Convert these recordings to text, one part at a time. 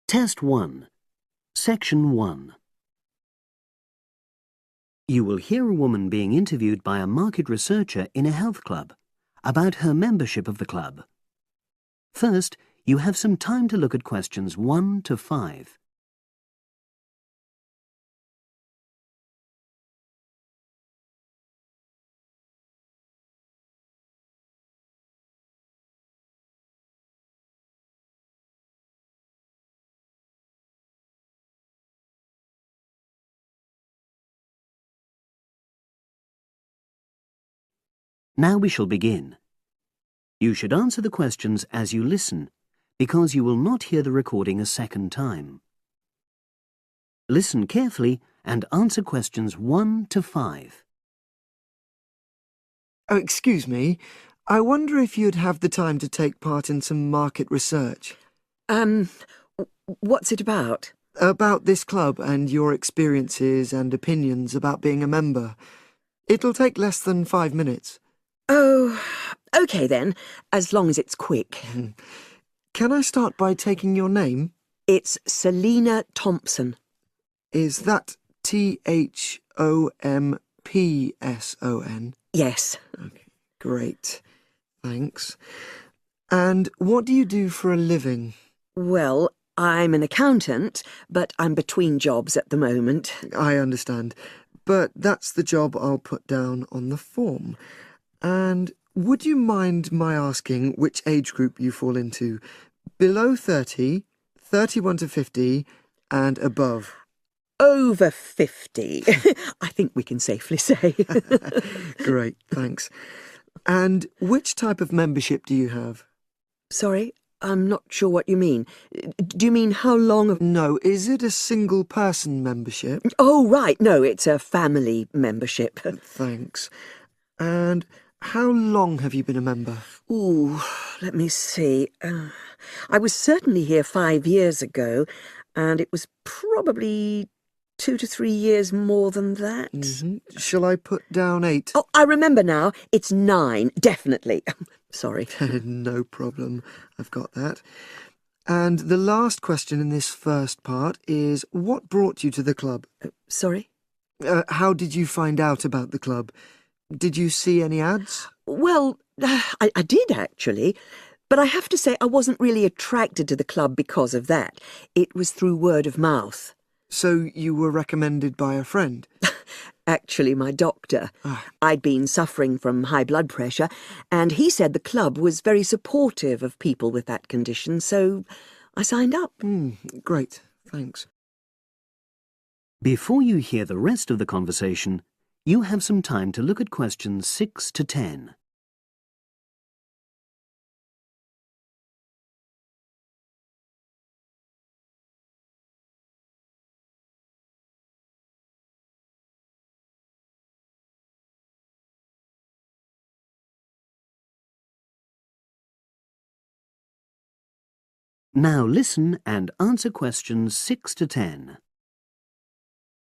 Test 1, Section 1. You will hear a woman being interviewed by a market researcher in a health club about her membership of the club. First, you have some time to look at questions 1 to 5. Now we shall begin. You should answer the questions as you listen, because you will not hear the recording a second time. Listen carefully and answer questions 1 to 5. Oh, excuse me. I wonder if you'd have the time to take part in some market research. What's it about? About this club and your experiences and opinions about being a member. It'll take less than 5 minutes. Oh, OK then, as long as it's quick. Can I start by taking your name? It's Selina Thompson. Is that Thompson? Yes. Okay, great. Thanks. And what do you do for a living? Well, I'm an accountant, but I'm between jobs at the moment. I understand. But that's the job I'll put down on the form. And would you mind my asking which age group you fall into? Below 30, 31 to 50, and above? Over 50, I think we can safely say. Great, thanks. And which type of membership do you have? Sorry, I'm not sure what you mean. Do you mean how long of... No, is it a single-person membership? Oh, right, no, it's a family membership. Thanks. And how long have you been a member? Ooh, let me see. I was certainly here 5 years ago, and it was probably 2 to 3 years more than that. Shall I put down 8? Oh, I remember now. It's 9, definitely. Sorry. No problem. I've got that. And the last question in this first part is, what brought you to the club? Sorry? How did you find out about the club? Did you see any ads? Well, I did actually, but I have to say I wasn't really attracted to the club because of that. It was through word of mouth. So you were recommended by a friend? Actually, my doctor. I'd been suffering from high blood pressure, and he said the club was very supportive of people with that condition, so I signed up. Great, thanks. Before you hear the rest of the conversation, you have some time to look at questions 6 to 10. Now listen and answer questions 6 to 10.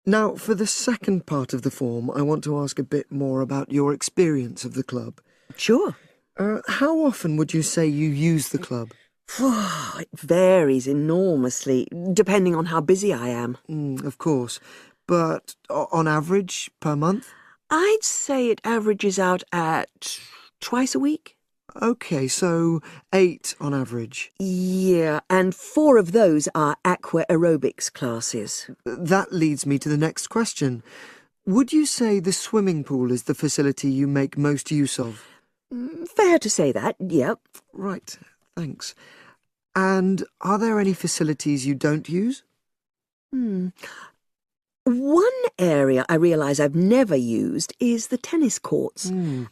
Now, for the second part of the form, I want to ask a bit more about your experience of the club. Sure. How often would you say you use the club? It varies enormously, depending on how busy I am. Of course. But on average, per month? I'd say it averages out at twice a week. OK, so 8 on average. Yeah, and 4 of those are aqua aerobics classes. That leads me to the next question. Would you say the swimming pool is the facility you make most use of? Fair to say that, yep. Right, thanks. And are there any facilities you don't use? One area I realise I've never used is the tennis courts.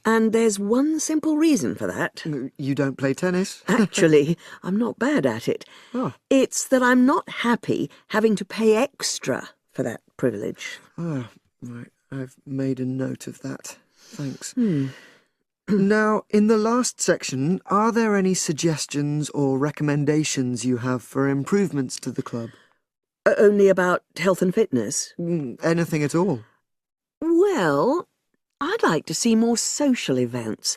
And there's one simple reason for that. You don't play tennis? Actually, I'm not bad at it. Oh. It's that I'm not happy having to pay extra for that privilege. Oh, right. I've made a note of that. Thanks. Now, in the last section, are there any suggestions or recommendations you have for improvements to the club? Only about health and fitness? Anything at all? Well, I'd like to see more social events.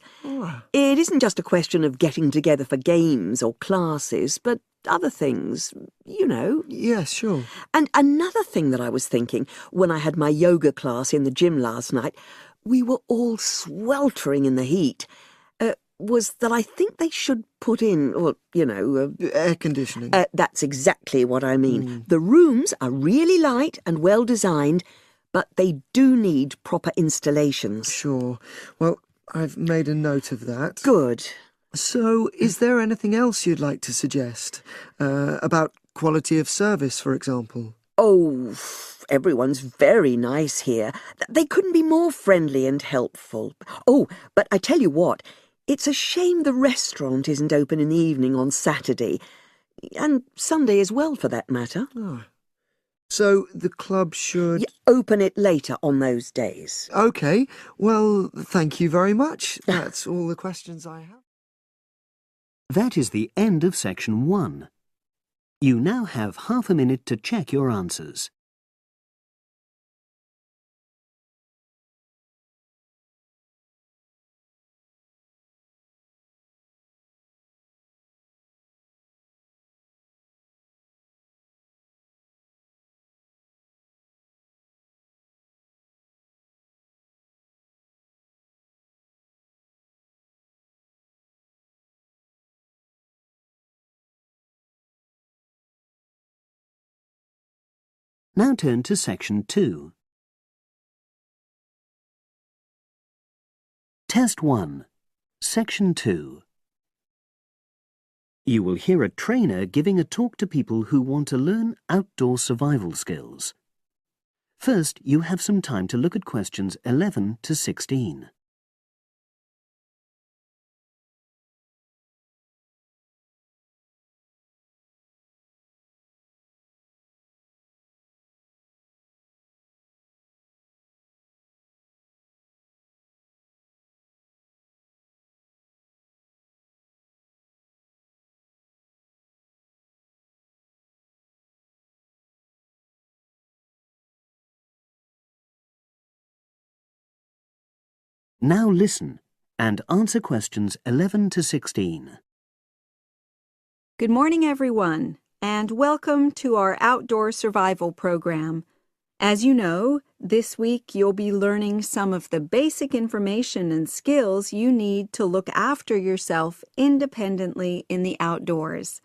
It isn't just a question of getting together for games or classes, but other things, you know. Yes, sure. And another thing that I was thinking when I had my yoga class in the gym last night, we were all sweltering in the heat, was that I think they should put in, Air conditioning. That's exactly what I mean. The rooms are really light and well designed, but they do need proper installations. Sure. Well, I've made a note of that. Good. So, is there anything else you'd like to suggest? About quality of service, for example? Oh, everyone's very nice here. They couldn't be more friendly and helpful. Oh, but I tell you what, it's a shame the restaurant isn't open in the evening on Saturday, and Sunday as well, for that matter. Oh. So the club should... open it later on those days. OK. Well, thank you very much. That's all the questions I have. That is the end of section 1. You now have half a minute to check your answers. Now turn to section 2. Test 1, section 2. You will hear a trainer giving a talk to people who want to learn outdoor survival skills. First, you have some time to look at questions 11 to 16. Now listen and answer questions 11 to 16. Good morning, everyone, and welcome to our outdoor survival program. As you know, this week you'll be learning some of the basic information and skills you need to look after yourself independently in the outdoors.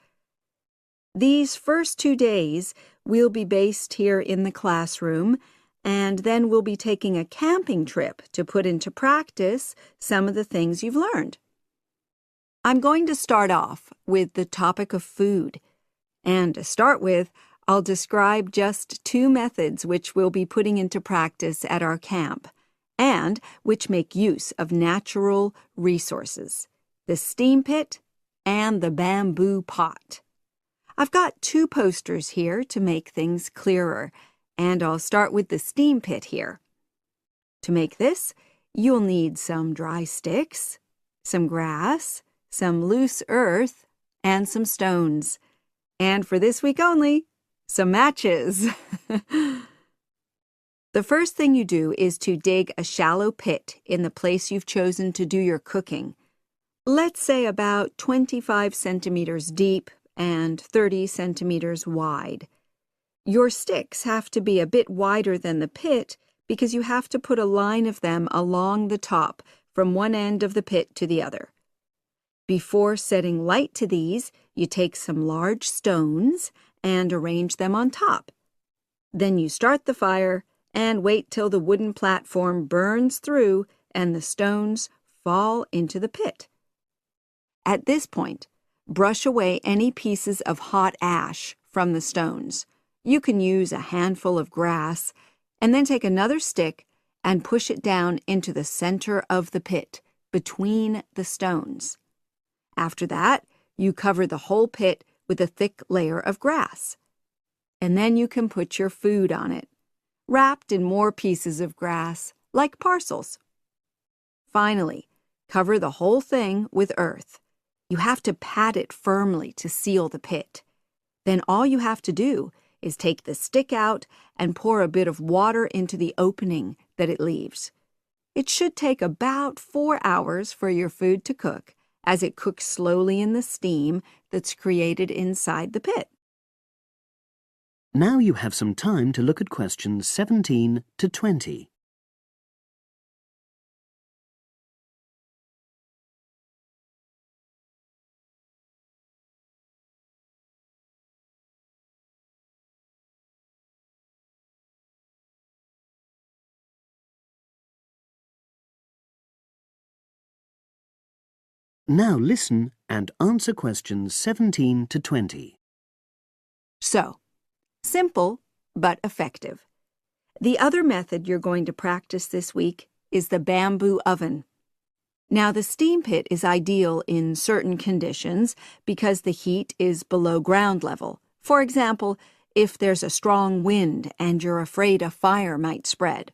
These first 2 days will be based here in the classroom, and then we'll be taking a camping trip to put into practice some of the things you've learned. I'm going to start off with the topic of food. And to start with, I'll describe just 2 methods which we'll be putting into practice at our camp, and which make use of natural resources: the steam pit and the bamboo pot. I've got 2 posters here to make things clearer, and I'll start with the steam pit here. To make this, you'll need some dry sticks, some grass, some loose earth, and some stones. And for this week only, some matches. The first thing you do is to dig a shallow pit in the place you've chosen to do your cooking. Let's say about 25 centimeters deep and 30 centimeters wide. Your sticks have to be a bit wider than the pit because you have to put a line of them along the top from one end of the pit to the other. Before setting light to these, you take some large stones and arrange them on top. Then you start the fire and wait till the wooden platform burns through and the stones fall into the pit. At this point, brush away any pieces of hot ash from the stones. You can use a handful of grass, and then take another stick and push it down into the center of the pit, between the stones. After that, you cover the whole pit with a thick layer of grass. And then you can put your food on it, wrapped in more pieces of grass, like parcels. Finally, cover the whole thing with earth. You have to pat it firmly to seal the pit. Then all you have to do is take the stick out and pour a bit of water into the opening that it leaves. It should take about 4 hours for your food to cook, as it cooks slowly in the steam that's created inside the pit. Now you have some time to look at questions 17 to 20. Now listen and answer questions 17 to 20. So, simple but effective. The other method you're going to practice this week is the bamboo oven. Now, the steam pit is ideal in certain conditions because the heat is below ground level. For example, if there's a strong wind and you're afraid a fire might spread.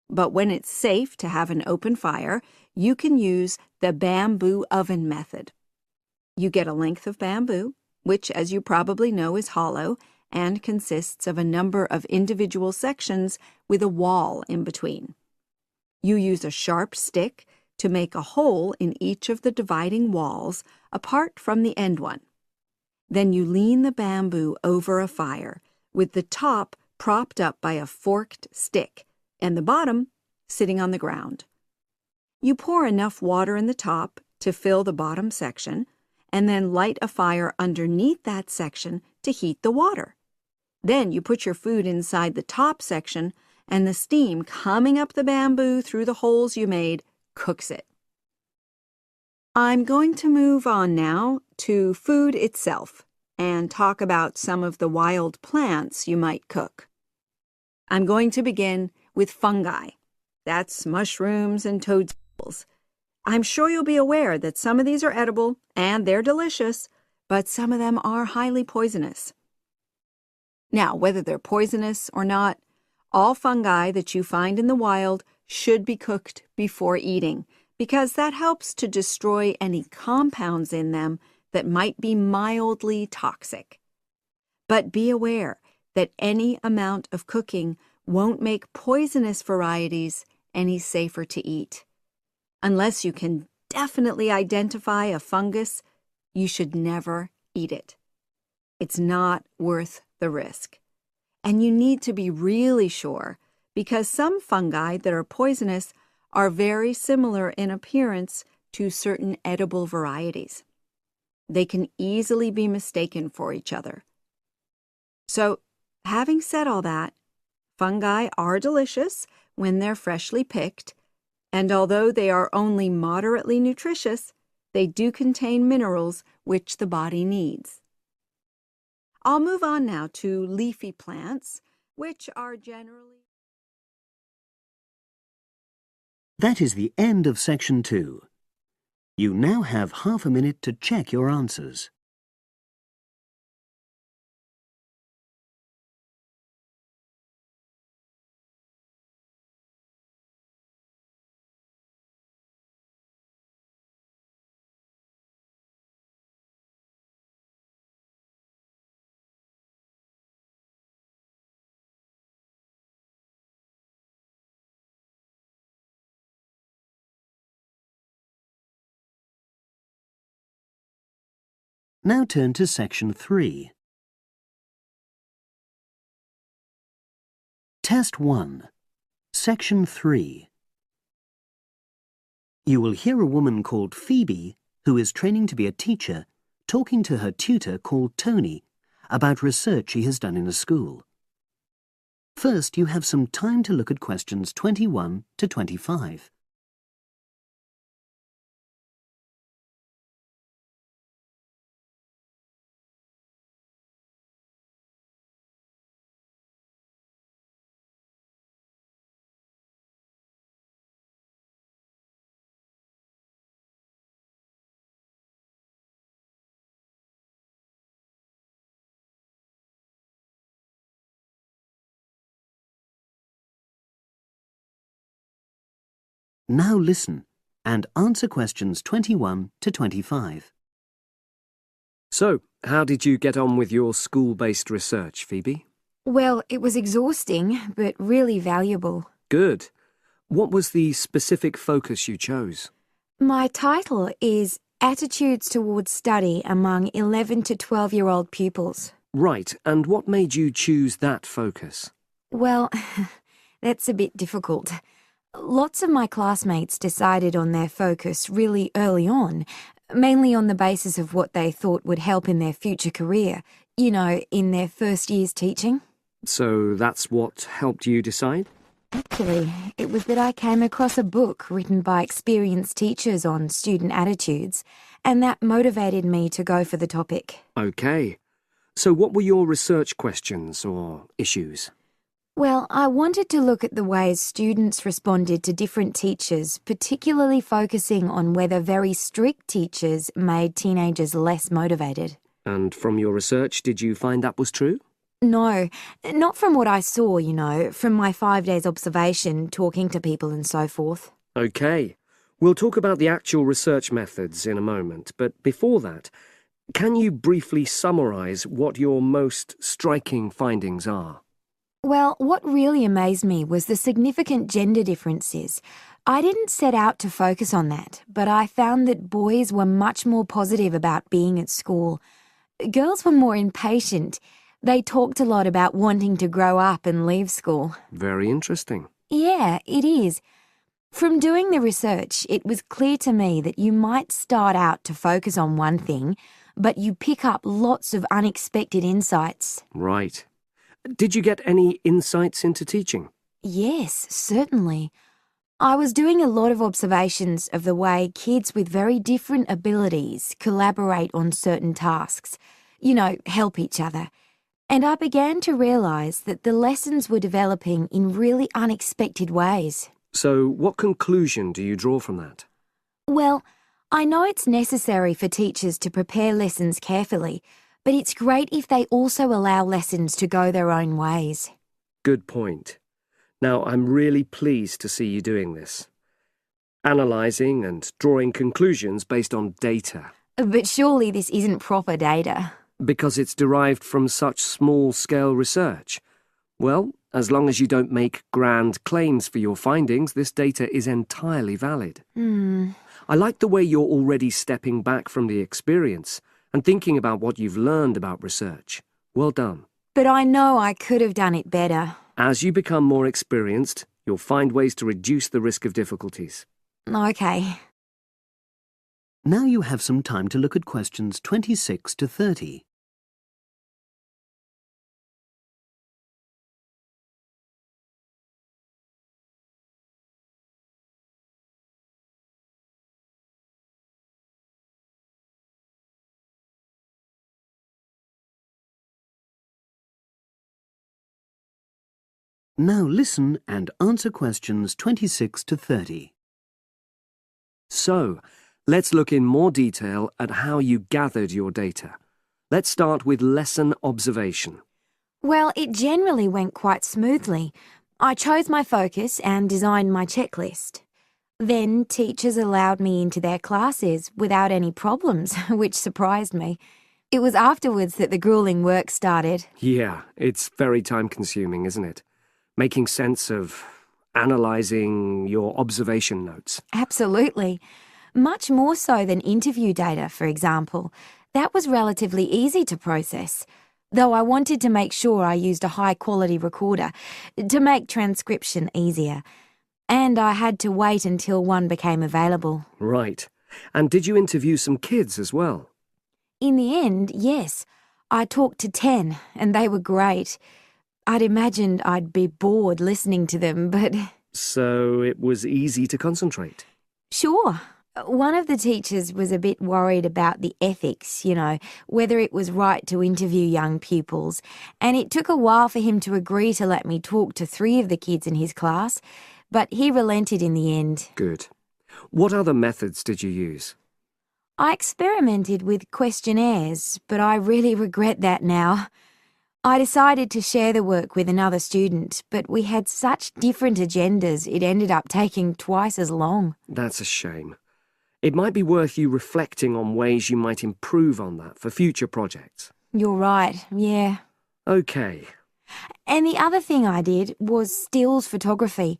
But when it's safe to have an open fire, you can use the bamboo oven method. You get a length of bamboo, which, as you probably know, is hollow and consists of a number of individual sections with a wall in between. You use a sharp stick to make a hole in each of the dividing walls apart from the end one. Then you lean the bamboo over a fire with the top propped up by a forked stick and the bottom sitting on the ground. You pour enough water in the top to fill the bottom section and then light a fire underneath that section to heat the water. Then you put your food inside the top section and the steam coming up the bamboo through the holes you made cooks it. I'm going to move on now to food itself and talk about some of the wild plants you might cook. I'm going to begin with fungi. That's mushrooms and toadstools. I'm sure you'll be aware that some of these are edible and they're delicious, but some of them are highly poisonous. Now, whether they're poisonous or not, all fungi that you find in the wild should be cooked before eating, because that helps to destroy any compounds in them that might be mildly toxic. But be aware that any amount of cooking won't make poisonous varieties any safer to eat. Unless you can definitely identify a fungus, you should never eat it. It's not worth the risk. And you need to be really sure, because some fungi that are poisonous are very similar in appearance to certain edible varieties. They can easily be mistaken for each other. So, having said all that, fungi are delicious when they're freshly picked, and although they are only moderately nutritious, they do contain minerals which the body needs. I'll move on now to leafy plants, which are generally... That is the end of section 2. You now have half a minute to check your answers. Now turn to section 3. Test 1. Section 3. You will hear a woman called Phoebe, who is training to be a teacher, talking to her tutor called Tony about research she has done in a school. First, you have some time to look at questions 21 to 25. Now listen and answer questions 21 to 25. So, how did you get on with your school-based research, Phoebe? Well, it was exhausting, but really valuable. Good. What was the specific focus you chose? My title is attitudes towards study among 11 to 12-year-old pupils. Right, and what made you choose that focus? Well, that's a bit difficult. Lots of my classmates decided on their focus really early on, mainly on the basis of what they thought would help in their future career, in their first year's teaching. So that's what helped you decide? Actually, it was that I came across a book written by experienced teachers on student attitudes, and that motivated me to go for the topic. Okay. So what were your research questions or issues? Well, I wanted to look at the ways students responded to different teachers, particularly focusing on whether very strict teachers made teenagers less motivated. And from your research, did you find that was true? No, not from what I saw, from my 5 days observation, talking to people and so forth. Okay. We'll talk about the actual research methods in a moment, but before that, can you briefly summarise what your most striking findings are? Well, what really amazed me was the significant gender differences. I didn't set out to focus on that, but I found that boys were much more positive about being at school. Girls were more impatient. They talked a lot about wanting to grow up and leave school. Very interesting. Yeah, it is. From doing the research, it was clear to me that you might start out to focus on one thing, but you pick up lots of unexpected insights. Right. Did you get any insights into teaching? Yes, certainly. I was doing a lot of observations of the way kids with very different abilities collaborate on certain tasks, help each other. And I began to realise that the lessons were developing in really unexpected ways. So what conclusion do you draw from that? Well, I know it's necessary for teachers to prepare lessons carefully, but it's great if they also allow lessons to go their own ways. Good point. Now, I'm really pleased to see you doing this. Analysing and drawing conclusions based on data. But surely this isn't proper data. Because it's derived from such small-scale research. Well, as long as you don't make grand claims for your findings, this data is entirely valid. I like the way you're already stepping back from the experience and thinking about what you've learned about research. Well done. But I know I could have done it better. As you become more experienced, you'll find ways to reduce the risk of difficulties. Okay. Now you have some time to look at questions 26 to 30. Now listen and answer questions 26 to 30. So, let's look in more detail at how you gathered your data. Let's start with lesson observation. Well, it generally went quite smoothly. I chose my focus and designed my checklist. Then teachers allowed me into their classes without any problems, which surprised me. It was afterwards that the grueling work started. Yeah, it's very time-consuming, isn't it? Making sense of analysing your observation notes. Absolutely. Much more so than interview data, for example. That was relatively easy to process, though I wanted to make sure I used a high-quality recorder to make transcription easier. And I had to wait until one became available. Right. And did you interview some kids as well? In the end, yes. I talked to 10, and they were great. I'd imagined I'd be bored listening to them, but... So it was easy to concentrate? Sure. One of the teachers was a bit worried about the ethics, whether it was right to interview young pupils, and it took a while for him to agree to let me talk to 3 of the kids in his class, but he relented in the end. Good. What other methods did you use? I experimented with questionnaires, but I really regret that now. I decided to share the work with another student, but we had such different agendas it ended up taking twice as long. That's a shame. It might be worth you reflecting on ways you might improve on that for future projects. You're right, yeah. Okay. And the other thing I did was stills photography.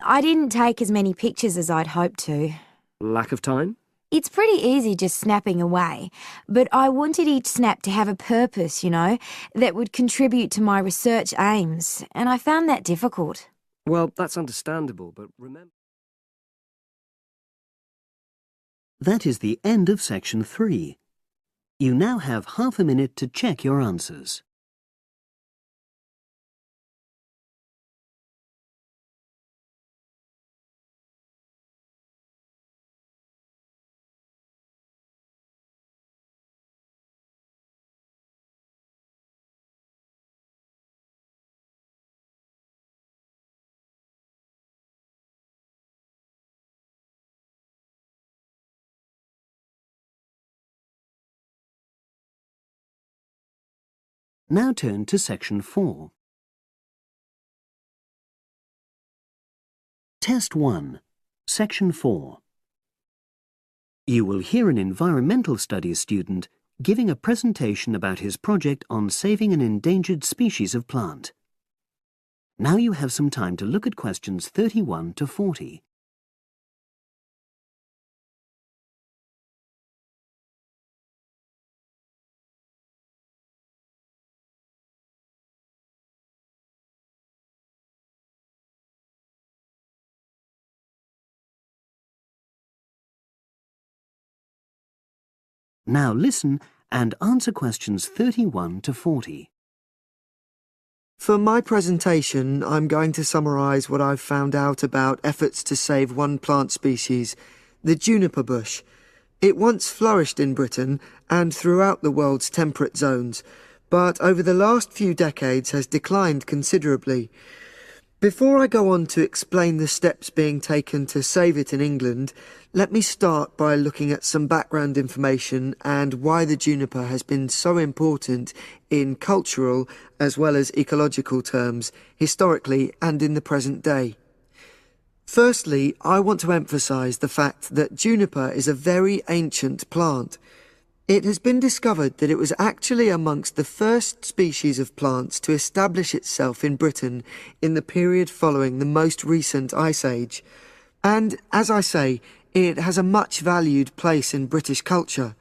I didn't take as many pictures as I'd hoped to. Lack of time? It's pretty easy just snapping away, but I wanted each snap to have a purpose, that would contribute to my research aims, and I found that difficult. Well, that's understandable, but remember... That is the end of section 3. You now have half a minute to check your answers. Now turn to section 4. Test 1, section 4. You will hear an environmental studies student giving a presentation about his project on saving an endangered species of plant. Now you have some time to look at questions 31 to 40. Now listen and answer questions 31 to 40. For my presentation, I'm going to summarise what I've found out about efforts to save one plant species, the juniper bush. It once flourished in Britain and throughout the world's temperate zones, but over the last few decades has declined considerably. Before I go on to explain the steps being taken to save it in England, let me start by looking at some background information and why the juniper has been so important in cultural as well as ecological terms, historically and in the present day. Firstly, I want to emphasise the fact that juniper is a very ancient plant. It has been discovered that it was actually amongst the first species of plants to establish itself in Britain in the period following the most recent Ice Age. And, as I say, it has a much valued place in British culture.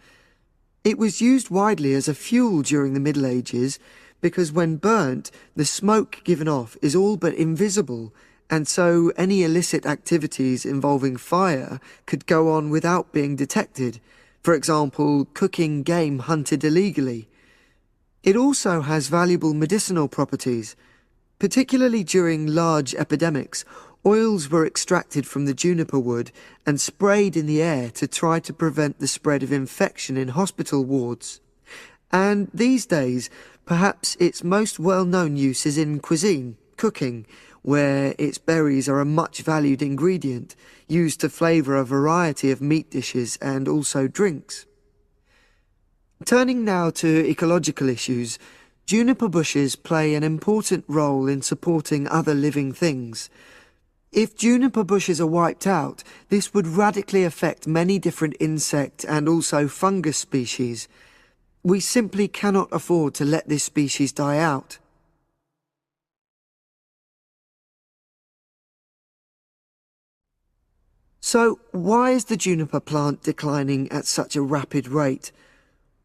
It was used widely as a fuel during the Middle Ages because when burnt, the smoke given off is all but invisible, and so any illicit activities involving fire could go on without being detected. For example, cooking game hunted illegally. It also has valuable medicinal properties. Particularly during large epidemics, oils were extracted from the juniper wood and sprayed in the air to try to prevent the spread of infection in hospital wards. And these days, perhaps its most well-known use is in cuisine, cooking, where its berries are a much valued ingredient, used to flavour a variety of meat dishes and also drinks. Turning now to ecological issues, juniper bushes play an important role in supporting other living things. If juniper bushes are wiped out, this would radically affect many different insect and also fungus species. We simply cannot afford to let this species die out. So, why is the juniper plant declining at such a rapid rate?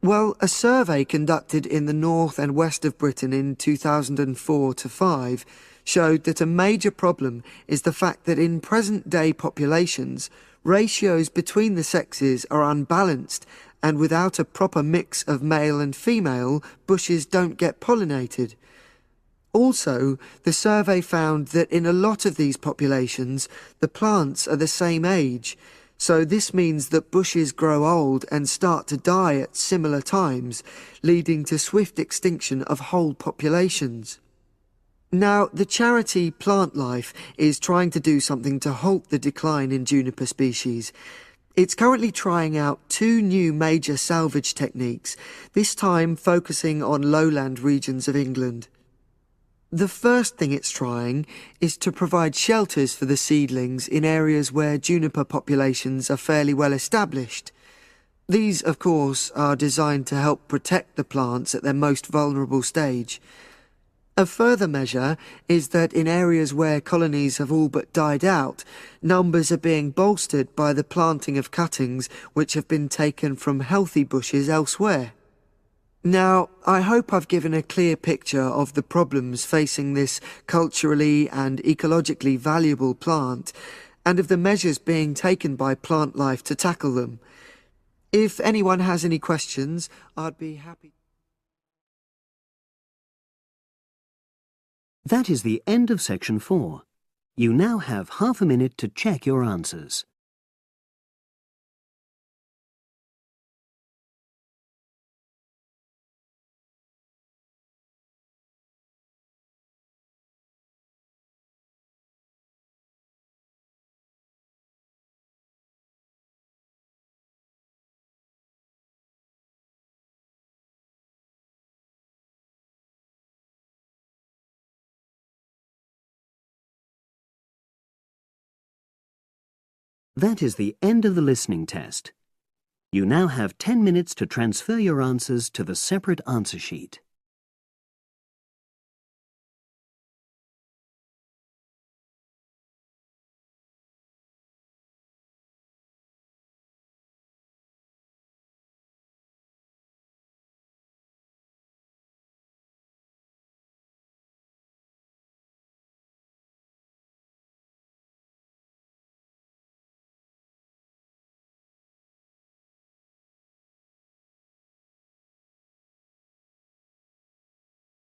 Well, a survey conducted in the north and west of Britain in 2004-5 showed that a major problem is the fact that in present-day populations, ratios between the sexes are unbalanced, and without a proper mix of male and female, bushes don't get pollinated. Also, the survey found that in a lot of these populations, the plants are the same age, so this means that bushes grow old and start to die at similar times, leading to swift extinction of whole populations. Now, the charity Plant Life is trying to do something to halt the decline in juniper species. It's currently trying out 2 new major salvage techniques, this time focusing on lowland regions of England. The first thing it's trying is to provide shelters for the seedlings in areas where juniper populations are fairly well established. These, of course, are designed to help protect the plants at their most vulnerable stage. A further measure is that in areas where colonies have all but died out, numbers are being bolstered by the planting of cuttings which have been taken from healthy bushes elsewhere. Now, I hope I've given a clear picture of the problems facing this culturally and ecologically valuable plant, and of the measures being taken by plant life to tackle them. If anyone has any questions, I'd be happy. That is the end of section 4. You now have half a minute to check your answers. That is the end of the listening test. You now have 10 minutes to transfer your answers to the separate answer sheet.